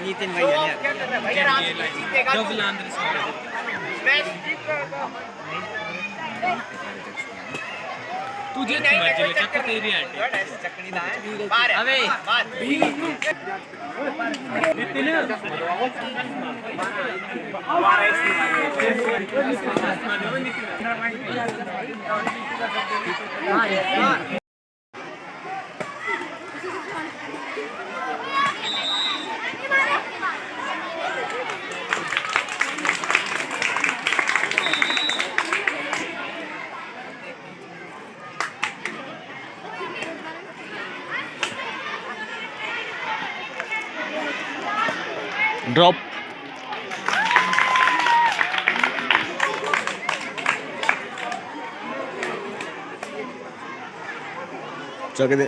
नितिन भैया ने डबल आंध्र तुझे हिमाचल चक्कर तेरी आंटी अबे ड्रॉप चौके दे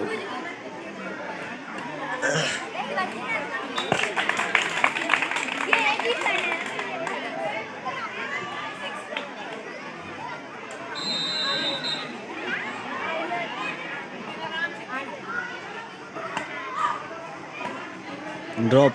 ड्रॉप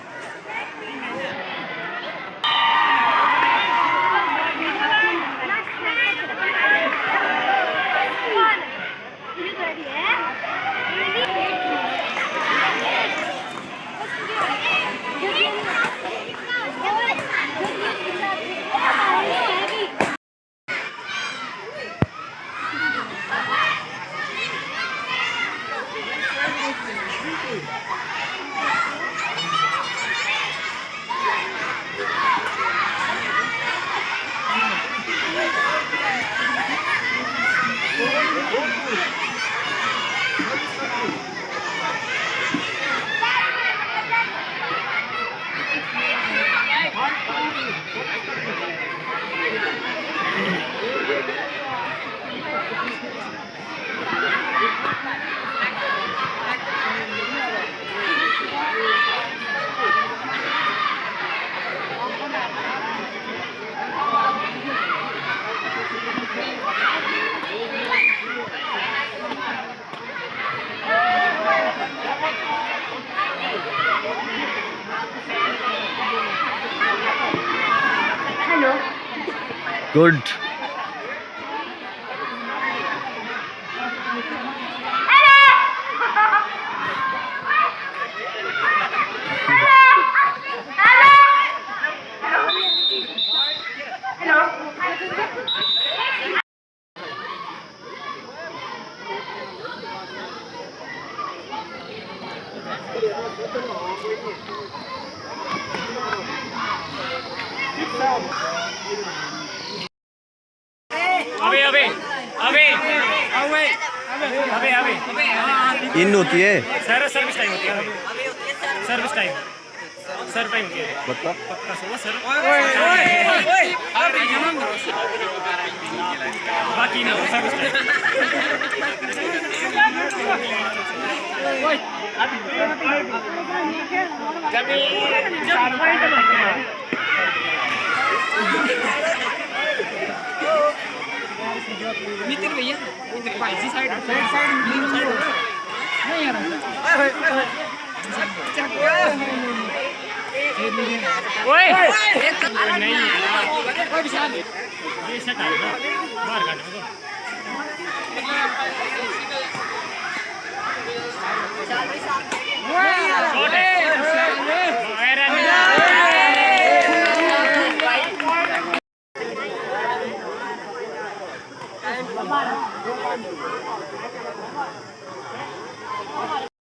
गुड इन होती है सर्विस टाइम होती है सर्विस टाइम सर टाइम होती है पक्का पक्का सुनो सर बाकी ना सर्विस नितिन भैया इसी साइड नहीं यार ओए नहीं कोई विशाल ये सेट है ना बाहर काटने को छोटे